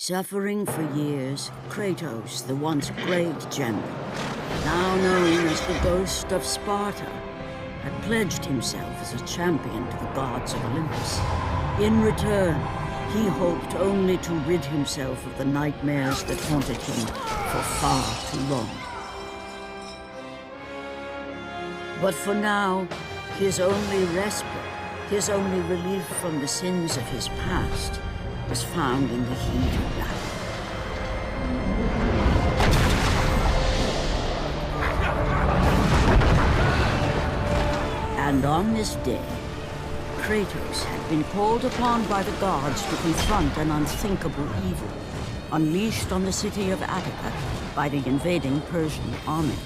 Suffering for years, Kratos, the once great general, now known as the Ghost of Sparta, had pledged himself as a champion to the Gods of Olympus. In return, he hoped only to rid himself of the nightmares that haunted him for far too long. But for now, his only respite, his only relief from the sins of his past, was found in the heat of battle. And on this day, Kratos had been called upon by the gods to confront an unthinkable evil, unleashed on the city of Attica by the invading Persian army.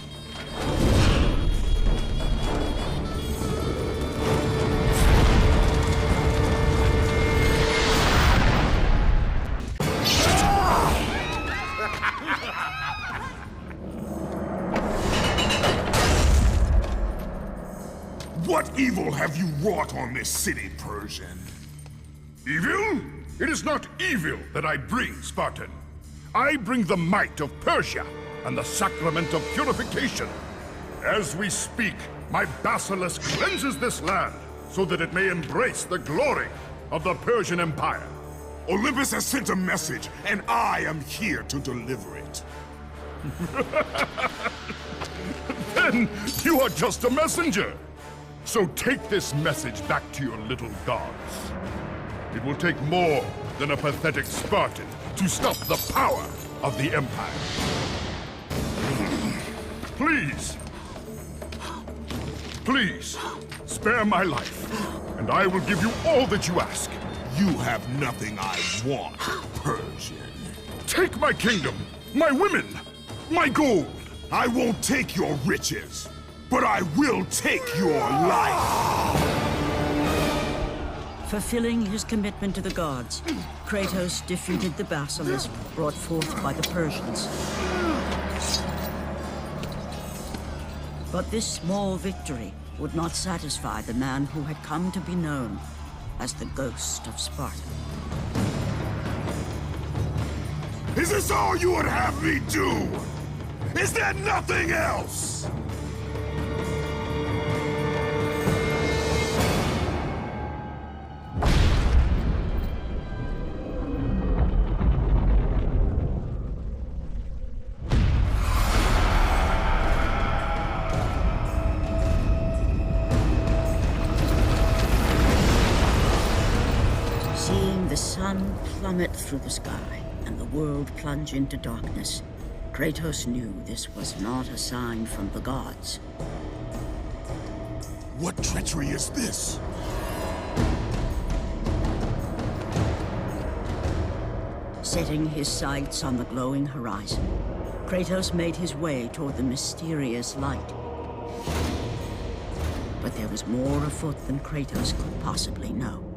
What evil have you wrought on this city, Persian? Evil? It is not evil that I bring, Spartan. I bring the might of Persia and the sacrament of purification. As we speak, my basilisk cleanses this land so that it may embrace the glory of the Persian Empire. Olympus has sent a message, and I am here to deliver it. Then you are just a messenger. So take this message back to your little gods. It will take more than a pathetic Spartan to stop the power of the Empire. Please. Please, spare my life, and I will give you all that you ask. You have nothing I want, Persian. Take my kingdom, my women, my gold. I won't take your riches, but I will take your life! Fulfilling his commitment to the gods, Kratos defeated the basilisk brought forth by the Persians. But this small victory would not satisfy the man who had come to be known as the Ghost of Sparta. Is this all you would have me do? Is there nothing else? Seeing the sun plummet through the sky and the world plunge into darkness, Kratos knew this was not a sign from the gods. What treachery is this? Setting his sights on the glowing horizon, Kratos made his way toward the mysterious light. But there was more afoot than Kratos could possibly know.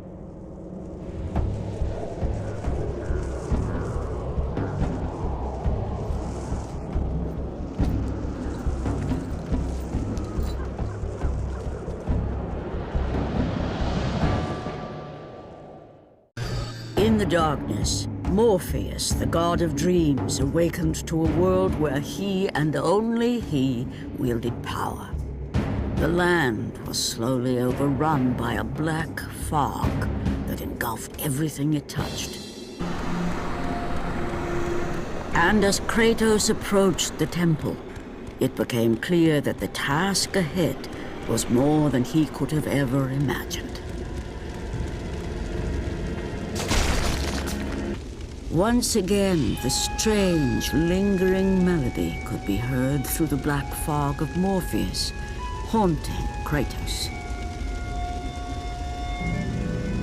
In the darkness, Morpheus, the god of dreams, awakened to a world where he and only he wielded power. The land was slowly overrun by a black fog that engulfed everything it touched. And as Kratos approached the temple, it became clear that the task ahead was more than he could have ever imagined. Once again, the strange, lingering melody could be heard through the black fog of Morpheus, haunting Kratos.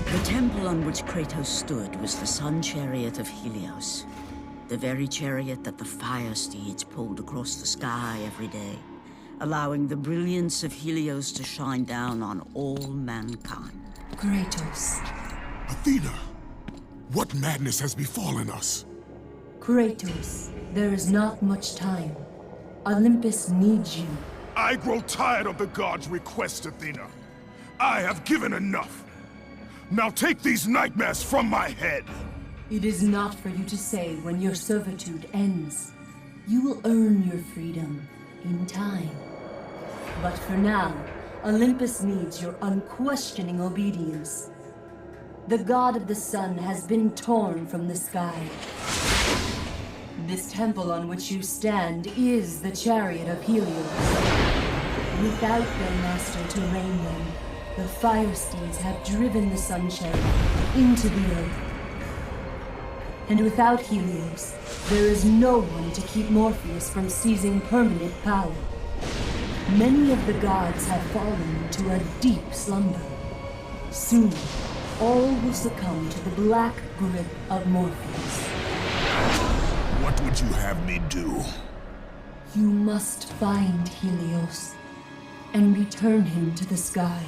The temple on which Kratos stood was the sun chariot of Helios, the very chariot that the fire steeds pulled across the sky every day, allowing the brilliance of Helios to shine down on all mankind. Kratos. Athena! What madness has befallen us? Kratos, there is not much time. Olympus needs you. I grow tired of the gods' requests, Athena. I have given enough. Now take these nightmares from my head. It is not for you to say when your servitude ends. You will earn your freedom in time. But for now, Olympus needs your unquestioning obedience. The god of the sun has been torn from the sky. This temple on which you stand is the chariot of Helios. Without their master to reign them, the fire steeds have driven the sun chariot into the earth. And without Helios, there is no one to keep Morpheus from seizing permanent power. Many of the gods have fallen to a deep slumber. Soon, all will succumb to the black grip of Morpheus. What would you have me do? You must find Helios and return him to the sky,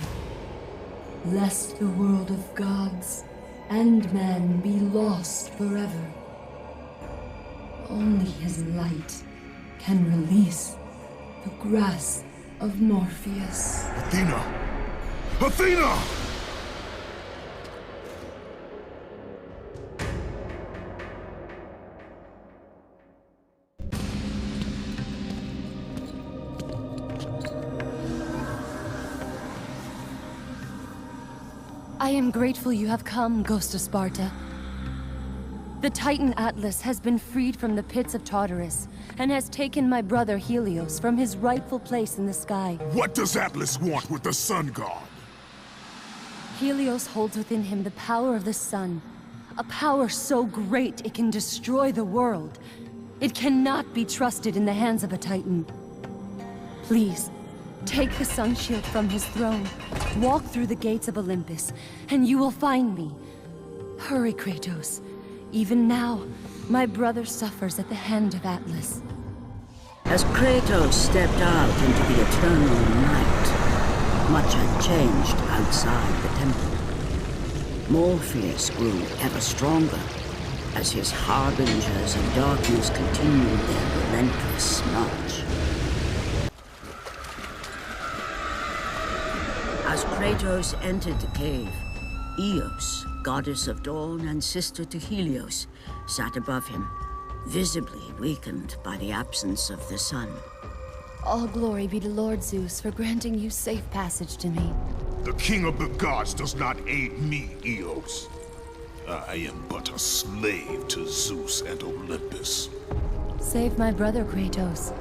lest the world of gods and man be lost forever. Only his light can release the grasp of Morpheus. Athena! Athena! I am grateful you have come, Ghost of Sparta. The Titan Atlas has been freed from the pits of Tartarus, and has taken my brother Helios from his rightful place in the sky. What does Atlas want with the sun god? Helios holds within him the power of the sun, a power so great it can destroy the world. It cannot be trusted in the hands of a Titan. Please, take the sun shield from his throne, walk through the gates of Olympus, and you will find me. Hurry, Kratos. Even now, my brother suffers at the hand of Atlas. As Kratos stepped out into the eternal night, much had changed outside the temple. Morpheus grew ever stronger as his harbingers of darkness continued their relentless march. As Kratos entered the cave, Eos, goddess of dawn and sister to Helios, sat above him, visibly weakened by the absence of the sun. All glory be to Lord Zeus for granting you safe passage to me. The king of the gods does not aid me, Eos. I am but a slave to Zeus and Olympus. Save my brother, Kratos,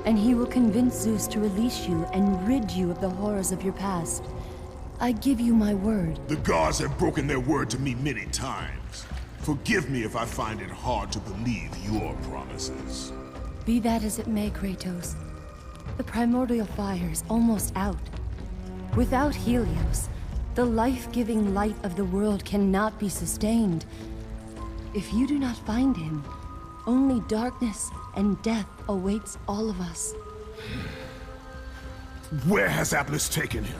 and he will convince Zeus to release you and rid you of the horrors of your past. I give you my word. The gods have broken their word to me many times. Forgive me if I find it hard to believe your promises. Be that as it may, Kratos. The primordial fire is almost out. Without Helios, the life-giving light of the world cannot be sustained. If you do not find him, only darkness and death awaits all of us. Where has Atlas taken him?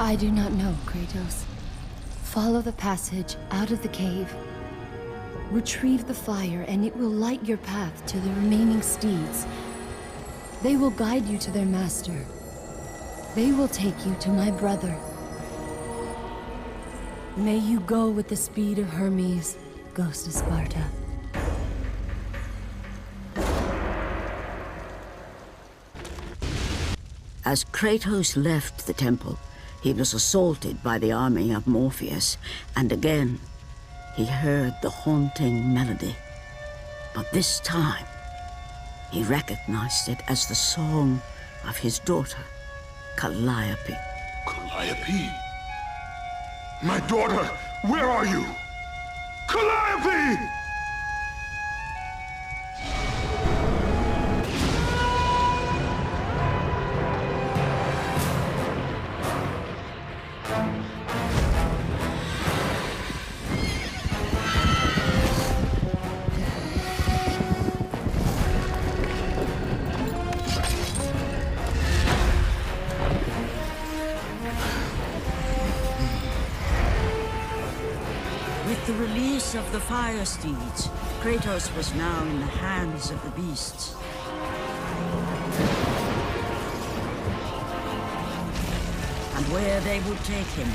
I do not know, Kratos. Follow the passage out of the cave. Retrieve the fire, and it will light your path to the remaining steeds. They will guide you to their master. They will take you to my brother. May you go with the speed of Hermes, Ghost of Sparta. As Kratos left the temple, he was assaulted by the army of Morpheus, and again, he heard the haunting melody. But this time, he recognized it as the song of his daughter, Calliope. Calliope? My daughter, where are you? Calliope! With the release of the fire steeds, Kratos was now in the hands of the beasts. And where they would take him,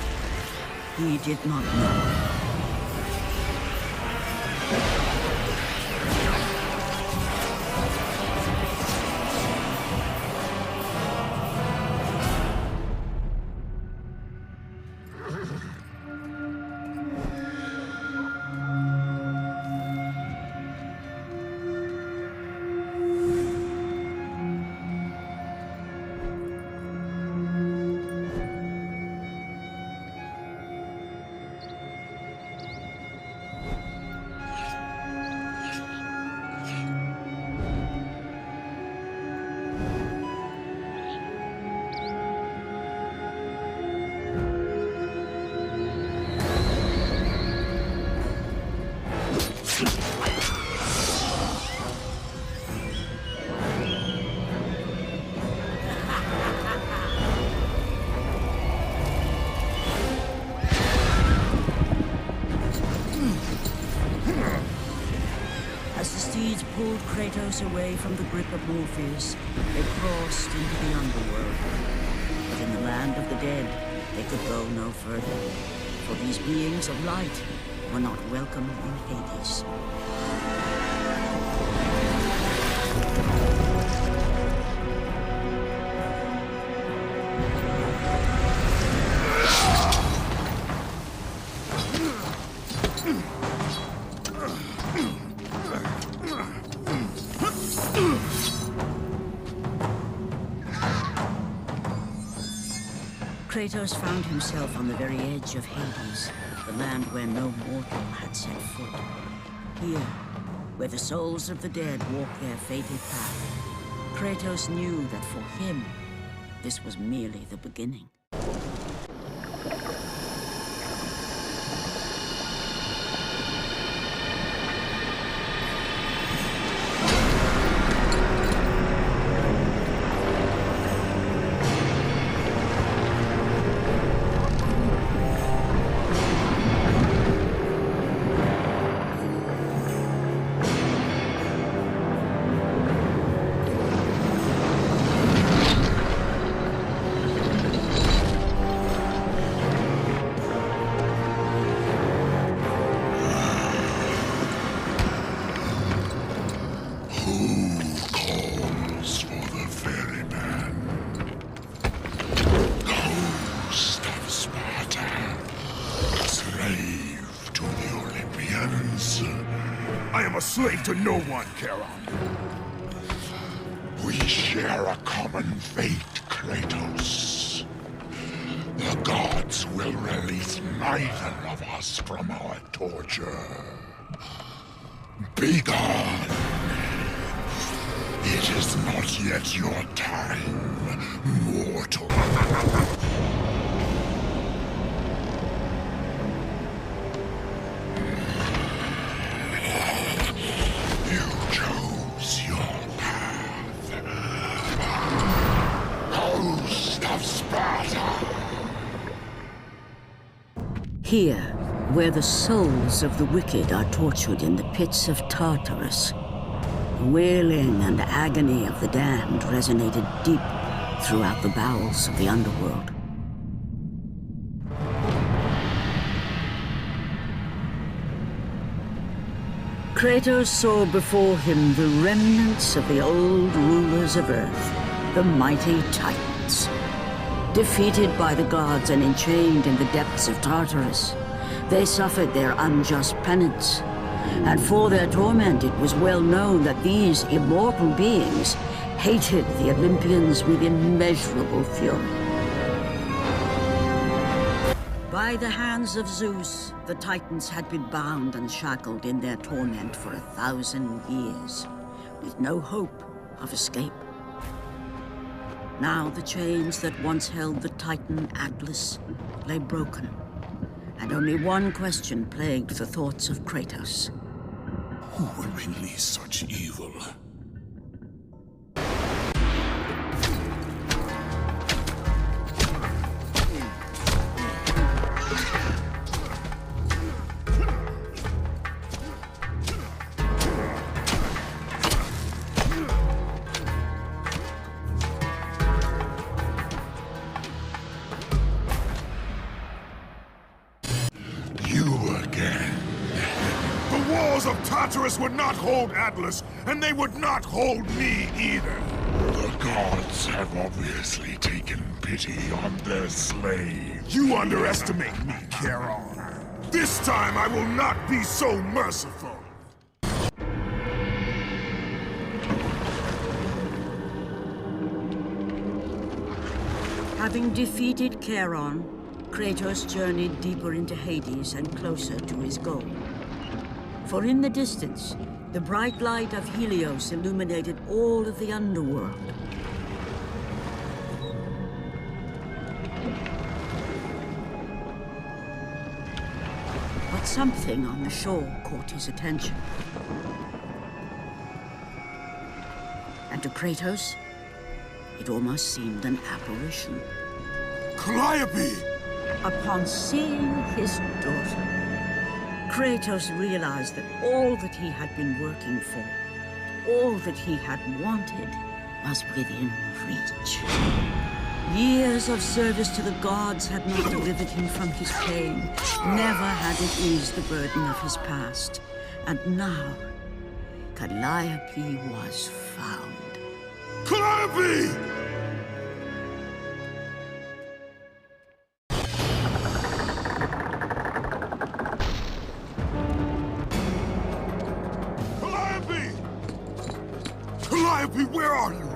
he did not know. deeds pulled Kratos away from the grip of Morpheus, they crossed into the underworld. But in the land of the dead, they could go no further, for these beings of light were not welcome in Hades. Kratos found himself on the very edge of Hades, the land where no mortal had set foot. Here, where the souls of the dead walk their fated path, Kratos knew that for him, this was merely the beginning. Ghost of Sparta, slave to the Olympians. I am a slave to no one, Charon. We share a common fate, Kratos. The gods will release neither of us from our torture. Be gone. It is not yet your time, mortal. You chose your path. Ghost of Sparta! Here, where the souls of the wicked are tortured in the pits of Tartarus, the wailing and agony of the damned resonated deep throughout the bowels of the underworld. Kratos saw before him the remnants of the old rulers of Earth, the mighty Titans. Defeated by the gods and enchained in the depths of Tartarus, they suffered their unjust penance. And for their torment, it was well known that these immortal beings hated the Olympians with immeasurable fury. By the hands of Zeus, the Titans had been bound and shackled in their torment for 1,000 years, with no hope of escape. Now the chains that once held the Titan Atlas lay broken, and only one question plagued the thoughts of Kratos. Who will release such evil? Of Tartarus would not hold Atlas, and they would not hold me either. The gods have obviously taken pity on their slaves. You underestimate me, Charon. This time I will not be so merciful. Having defeated Charon, Kratos journeyed deeper into Hades and closer to his goal. For in the distance, the bright light of Helios illuminated all of the underworld. But something on the shore caught his attention. And to Kratos, it almost seemed an apparition. Calliope! Upon seeing his daughter, Kratos realized that all that he had been working for all that he had wanted was within reach. Years of service to the gods had not delivered him from his pain. Never had it eased the burden of his past. And now, Calliope was found. Calliope! Calliope! Calliope, where are you?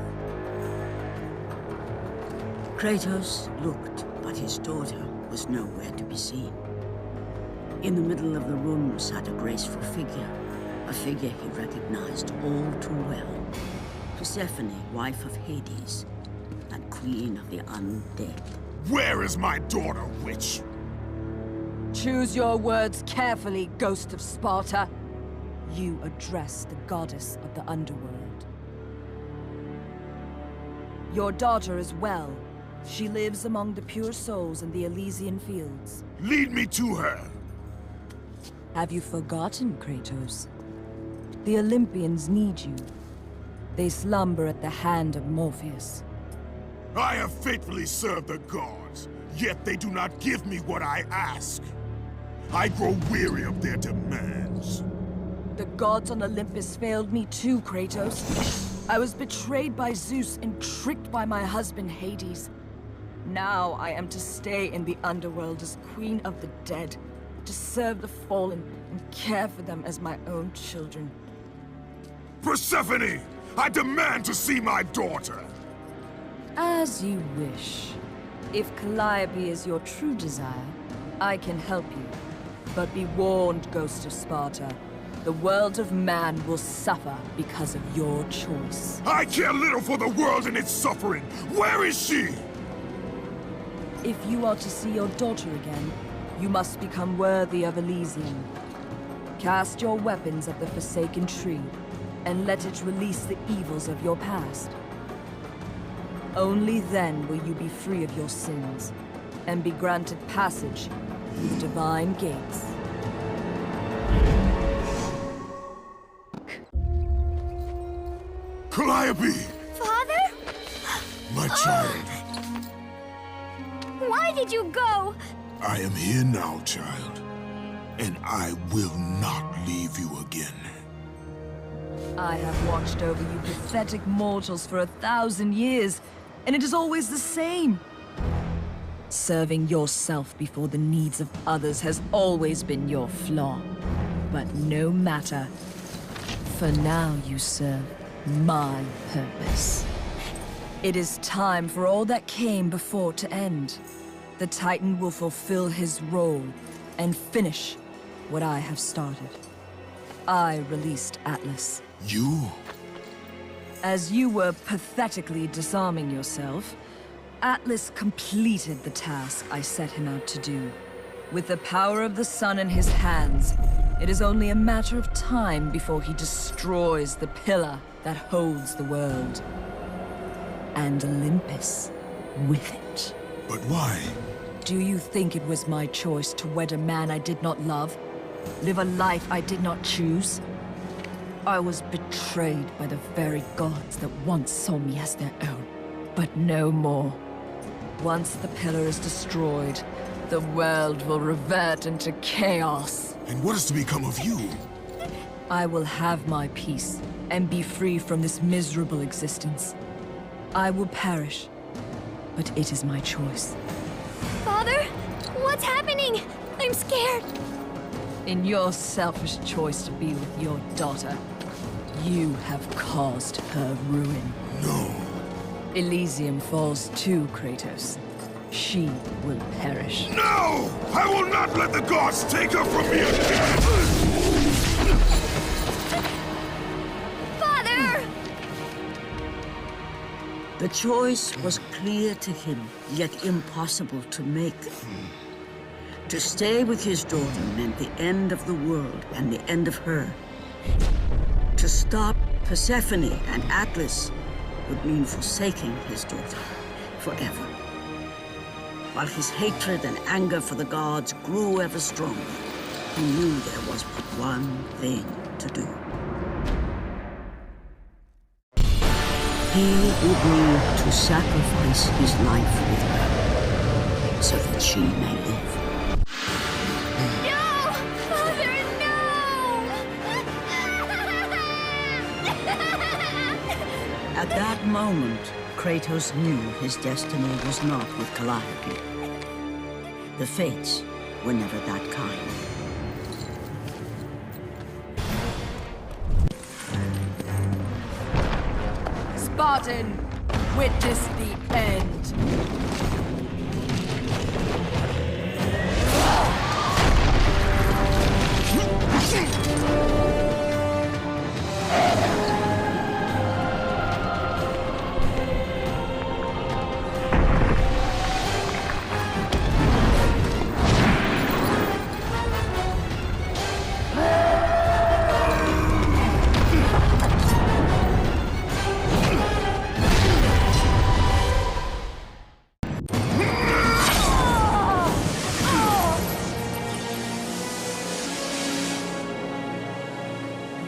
Kratos looked, but his daughter was nowhere to be seen. In the middle of the room sat a graceful figure, a figure he recognized all too well. Persephone, wife of Hades, and queen of the undead. Where is my daughter, witch? Choose your words carefully, Ghost of Sparta. You address the goddess of the underworld. Your daughter is well. She lives among the pure souls in the Elysian fields. Lead me to her. Have you forgotten, Kratos? The Olympians need you. They slumber at the hand of Morpheus. I have faithfully served the gods, yet they do not give me what I ask. I grow weary of their demands. The gods on Olympus failed me too, Kratos. I was betrayed by Zeus and tricked by my husband Hades. Now I am to stay in the underworld as Queen of the Dead, to serve the fallen and care for them as my own children. Persephone! I demand to see my daughter! As you wish. If Calliope is your true desire, I can help you. But be warned, Ghost of Sparta. The world of man will suffer because of your choice. I care little for the world and its suffering! Where is she? If you are to see your daughter again, you must become worthy of Elysium. Cast your weapons at the Forsaken Tree, and let it release the evils of your past. Only then will you be free of your sins, and be granted passage through the divine gates. Calliope! Father? My child. Why did you go? I am here now, child. And I will not leave you again. I have watched over you pathetic mortals for 1,000 years, and it is always the same. Serving yourself before the needs of others has always been your flaw. But no matter. For now you serve my purpose. It is time for all that came before to end. The Titan will fulfill his role and finish what I have started. I released Atlas. You? As you were pathetically disarming yourself, Atlas completed the task I set him out to do. With the power of the sun in his hands, it is only a matter of time before he destroys the pillar that holds the world. And Olympus with it. But why? Do you think it was my choice to wed a man I did not love? Live a life I did not choose? I was betrayed by the very gods that once saw me as their own, but no more. Once the pillar is destroyed, the world will revert into chaos. And what is to become of you? I will have my peace and be free from this miserable existence. I will perish, but it is my choice. Father? What's happening? I'm scared. In your selfish choice to be with your daughter, you have caused her ruin. No. Elysium falls too, Kratos. She will perish. No! I will not let the gods take her from me again! Father! The choice was clear to him, yet impossible to make. To stay with his daughter meant the end of the world and the end of her. To stop Persephone and Atlas would mean forsaking his daughter forever. While his hatred and anger for the gods grew ever stronger, he knew there was but one thing to do. He would need to sacrifice his life with her so that she may live. No! Father, no! At that moment, Kratos knew his destiny was not with Calliope. The fates were never that kind. Spartan, witness the end.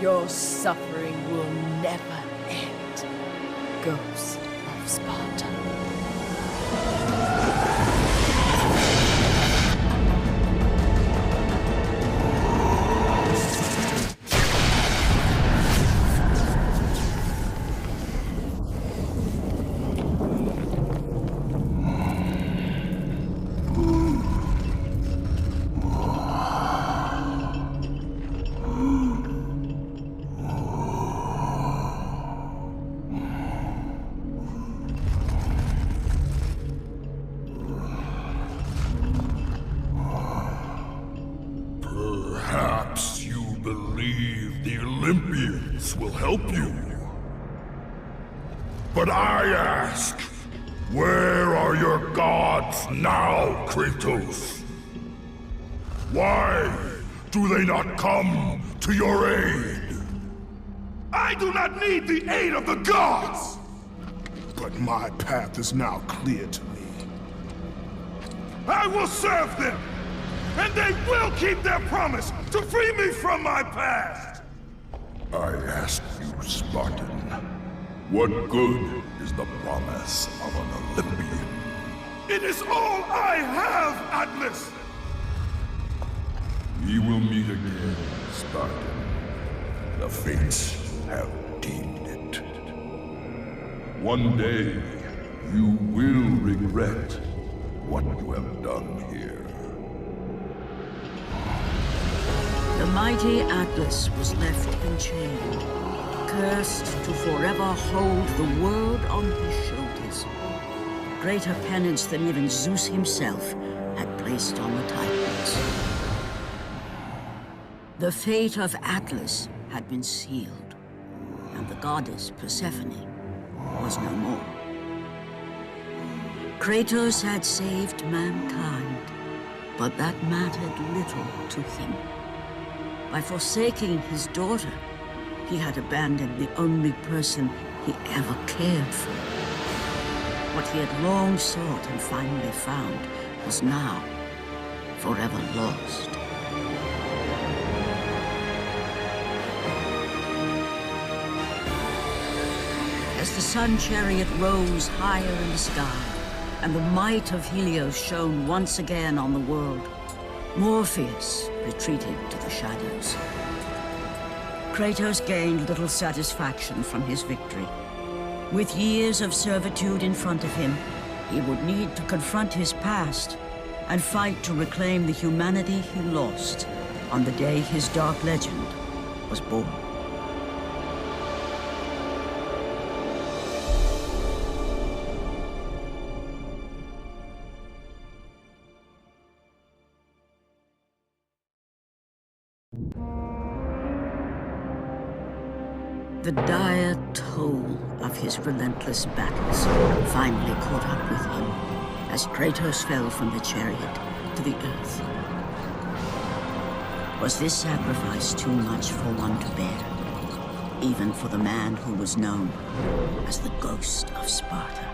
Your suffering will never end. Ghost of Sparta. Perhaps you believe the Olympians will help you. But I ask, where are your gods now, Kratos? Why do they not come to your aid? I do not need the aid of the gods! But my path is now clear to me. I will serve them! And they will keep their promise to free me from my past! I ask you, Spartan, what good is the promise of an Olympian? It is all I have, Atlas! We will meet again, Spartan. The fates have deemed it. One day, you will regret what you have done here. The mighty Atlas was left enchained, cursed to forever hold the world on his shoulders. Greater penance than even Zeus himself had placed on the Titans. The fate of Atlas had been sealed, and the goddess Persephone was no more. Kratos had saved mankind, but that mattered little to him. By forsaking his daughter, he had abandoned the only person he ever cared for. What he had long sought and finally found was now forever lost. As the sun chariot rose higher in the sky, and the might of Helios shone once again on the world, Morpheus retreated to the shadows. Kratos gained little satisfaction from his victory. With years of servitude in front of him, he would need to confront his past and fight to reclaim the humanity he lost on the day his dark legend was born. The dire toll of his relentless battles finally caught up with him as Kratos fell from the chariot to the earth. Was this sacrifice too much for one to bear, even for the man who was known as the Ghost of Sparta?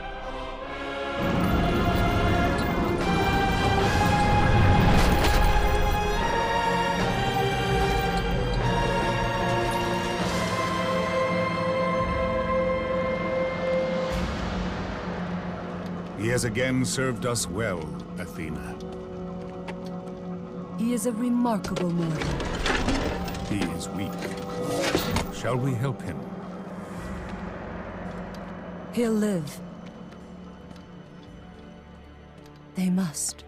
He has again served us well, Athena. He is a remarkable mortal. He is weak. Shall we help him? He'll live. They must.